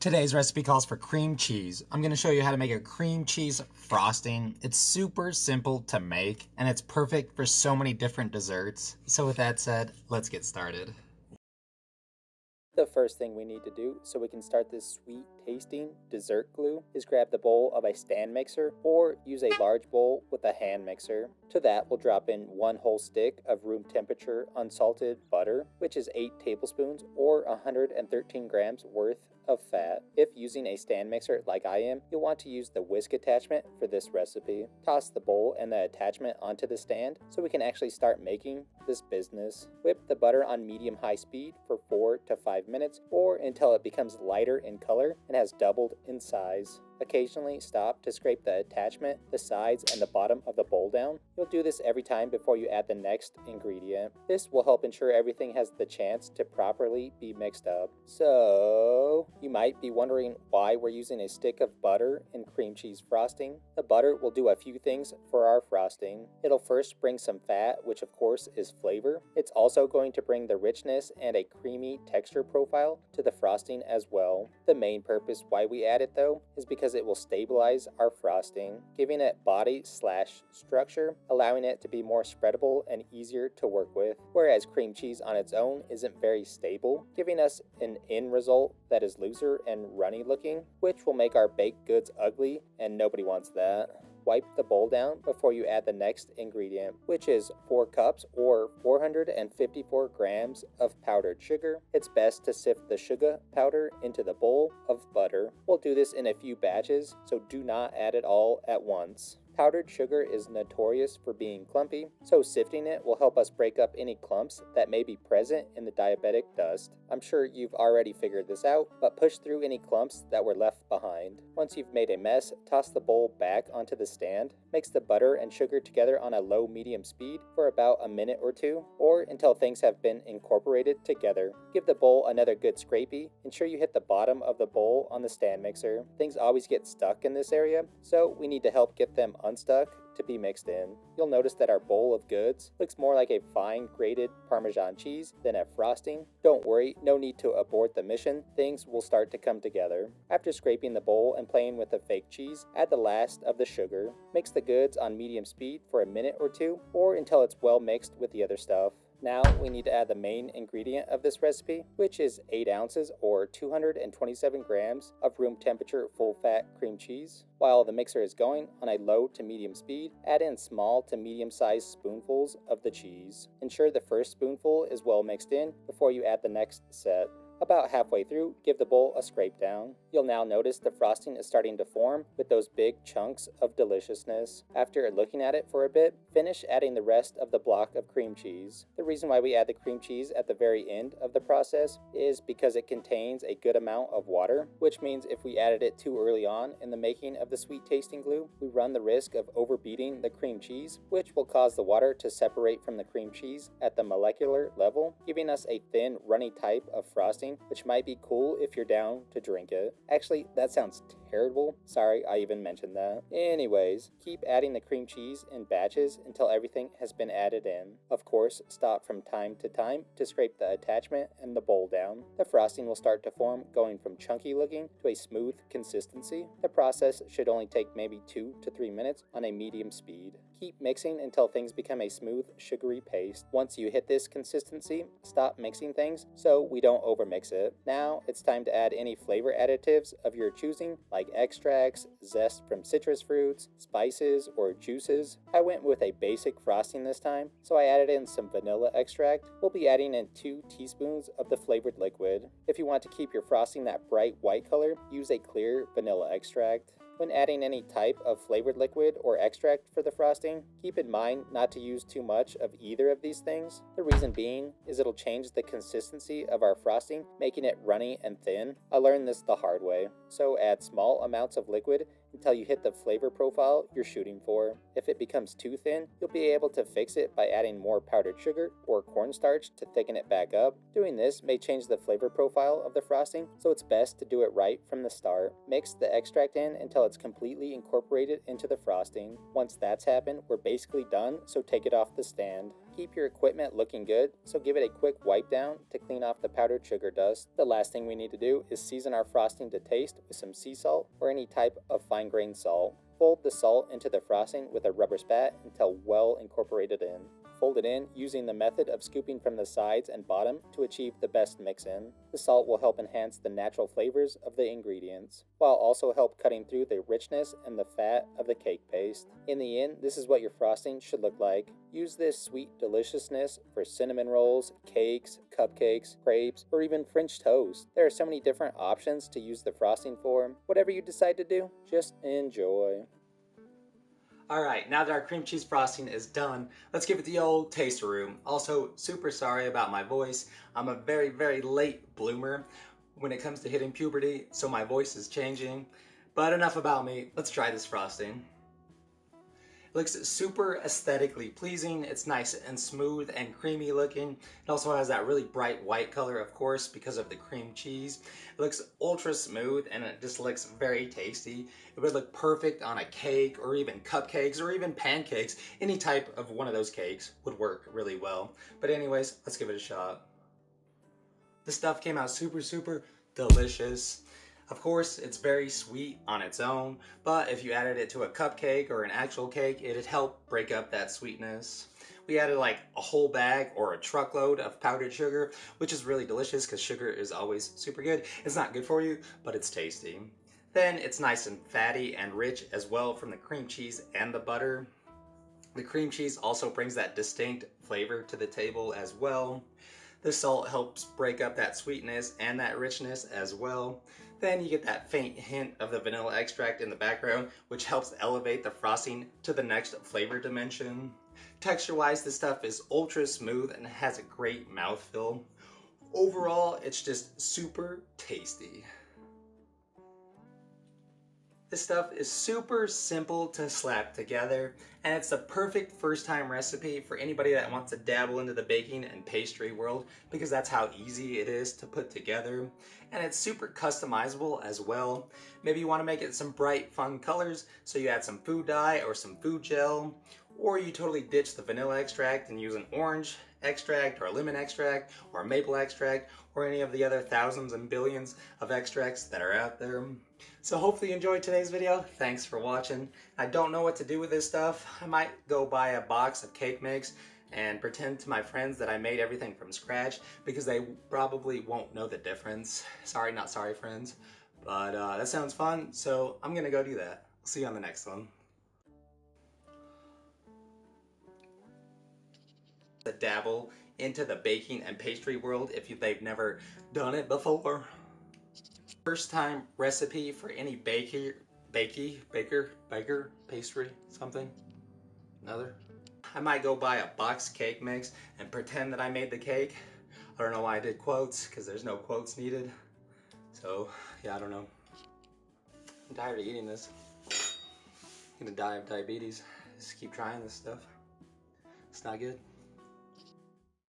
Today's recipe calls for cream cheese. I'm going to show you how to make a cream cheese frosting. It's super simple to make and it's perfect for so many different desserts. So with that said, let's get started. The first thing we need to do so we can start this sweet tasting dessert glue is grab the bowl of a stand mixer or use a large bowl with a hand mixer. To that we'll drop in 1 whole stick of room temperature unsalted butter, which is 8 tablespoons or 113 grams worth of fat. If using a stand mixer like I am, you'll want to use the whisk attachment for this recipe. Toss the bowl and the attachment onto the stand so we can actually start making this business. Whip the butter on medium-high speed for 4 to 5 minutes or until it becomes lighter in color and has doubled in size. Occasionally stop to scrape the attachment, the sides, and the bottom of the bowl down. You'll do this every time before you add the next ingredient. This will help ensure everything has the chance to properly be mixed up. So, you might be wondering why we're using a stick of butter in cream cheese frosting. The butter will do a few things for our frosting. It'll first bring some fat, which of course is flavor. It's also going to bring the richness and a creamy texture profile to the frosting as well. The main purpose why we add it though is because it will stabilize our frosting, giving it body/structure, allowing it to be more spreadable and easier to work with, whereas cream cheese on its own isn't very stable, giving us an end result that is looser and runny looking, which will make our baked goods ugly, and nobody wants that. Wipe the bowl down before you add the next ingredient, which is 4 cups or 454 grams of powdered sugar. It's best to sift the sugar powder into the bowl of butter. We'll do this in a few batches, so do not add it all at once. Powdered sugar is notorious for being clumpy, so sifting it will help us break up any clumps that may be present in the diabetic dust. I'm sure you've already figured this out, but push through any clumps that were left behind. Once you've made a mess, toss the bowl back onto the stand. Mix the butter and sugar together on a low-medium speed for about a minute or two, or until things have been incorporated together. Give the bowl another good scrapey. Ensure you hit the bottom of the bowl on the stand mixer. Things always get stuck in this area, so we need to help get them unstuck to be mixed in. You'll notice that our bowl of goods looks more like a fine grated Parmesan cheese than a frosting. Don't worry, no need to abort the mission. Things will start to come together. After scraping the bowl and playing with the fake cheese, add the last of the sugar. Mix the goods on medium speed for a minute or two, or until it's well mixed with the other stuff. Now we need to add the main ingredient of this recipe, which is 8 ounces or 227 grams of room temperature full fat cream cheese. While the mixer is going on a low to medium speed, add in small to medium sized spoonfuls of the cheese. Ensure the first spoonful is well mixed in before you add the next set. About halfway through, give the bowl a scrape down. You'll now notice the frosting is starting to form with those big chunks of deliciousness. After looking at it for a bit, finish adding the rest of the block of cream cheese. The reason why we add the cream cheese at the very end of the process is because it contains a good amount of water, which means if we added it too early on in the making of the sweet tasting glue, we run the risk of overbeating the cream cheese, which will cause the water to separate from the cream cheese at the molecular level, giving us a thin, runny type of frosting, which might be cool if you're down to drink it. Actually, that sounds terrible. Sorry, I even mentioned that. Anyways, keep adding the cream cheese in batches until everything has been added in. Of course, stop from time to time to scrape the attachment and the bowl down. The frosting will start to form, going from chunky looking to a smooth consistency. The process should only take maybe 2 to 3 minutes on a medium speed. Keep mixing until things become a smooth, sugary paste. Once you hit this consistency, stop mixing things so we don't overmix it. Now it's time to add any flavor additives of your choosing, like extracts, zest from citrus fruits, spices, or juices. I went with a basic frosting this time, so I added in some vanilla extract. We'll be adding in 2 teaspoons of the flavored liquid. If you want to keep your frosting that bright white color, use a clear vanilla extract. When adding any type of flavored liquid or extract for the frosting, keep in mind not to use too much of either of these things. The reason being is it'll change the consistency of our frosting, making it runny and thin. I learned this the hard way. So add small amounts of liquid until you hit the flavor profile you're shooting for. If it becomes too thin, you'll be able to fix it by adding more powdered sugar or cornstarch to thicken it back up. Doing this may change the flavor profile of the frosting, so it's best to do it right from the start. Mix the extract in until it's completely incorporated into the frosting. Once that's happened, we're basically done, so take it off the stand. Keep your equipment looking good, so give it a quick wipe down to clean off the powdered sugar dust. The last thing we need to do is season our frosting to taste with some sea salt or any type of fine-grained salt. Fold the salt into the frosting with a rubber spat until well incorporated in. Fold it in using the method of scooping from the sides and bottom to achieve the best mix-in. The salt will help enhance the natural flavors of the ingredients, while also help cutting through the richness and the fat of the cake paste. In the end, this is what your frosting should look like. Use this sweet deliciousness for cinnamon rolls, cakes, cupcakes, crepes, or even French toast. There are so many different options to use the frosting for. Whatever you decide to do, just enjoy. Alright, now that our cream cheese frosting is done, let's give it the old taste-a-roo. Also, super sorry about my voice. I'm a very, very late bloomer when it comes to hitting puberty, so my voice is changing. But enough about me, let's try this frosting. It looks super aesthetically pleasing. It's nice and smooth and creamy looking. It also has that really bright white color, of course, because of the cream cheese. It looks ultra smooth and it just looks very tasty. It would look perfect on a cake or even cupcakes or even pancakes. Any type of one of those cakes would work really well. But anyways, let's give it a shot. The stuff came out super, super delicious. Of course, it's very sweet on its own, but if you added it to a cupcake or an actual cake, it'd help break up that sweetness. We added like a whole bag or a truckload of powdered sugar, which is really delicious because sugar is always super good. It's not good for you, but it's tasty. Then it's nice and fatty and rich as well from the cream cheese and the butter. The cream cheese also brings that distinct flavor to the table as well. The salt helps break up that sweetness and that richness as well. Then you get that faint hint of the vanilla extract in the background, which helps elevate the frosting to the next flavor dimension. Texture-wise, this stuff is ultra smooth and has a great mouthfeel. Overall, it's just super tasty. This stuff is super simple to slap together, and it's the perfect first-time recipe for anybody that wants to dabble into the baking and pastry world, because that's how easy it is to put together. And it's super customizable as well. Maybe you want to make it some bright, fun colors, so you add some food dye or some food gel, or you totally ditch the vanilla extract and use an orange extract or a lemon extract or a maple extract or any of the other thousands and billions of extracts that are out there. So hopefully you enjoyed today's video. Thanks for watching. I don't know what to do with this stuff. I might go buy a box of cake mix and pretend to my friends that I made everything from scratch, because they probably won't know the difference. Sorry, not sorry, friends. But that sounds fun, so I'm gonna go do that. See you on the next one. To dabble into the baking and pastry world if they've never done it before. First time recipe for any baker, pastry, something, another. I might go buy a box cake mix and pretend that I made the cake. I don't know why I did quotes, because there's no quotes needed. So, yeah, I don't know. I'm tired of eating this. I'm gonna die of diabetes. Just keep trying this stuff. It's not good.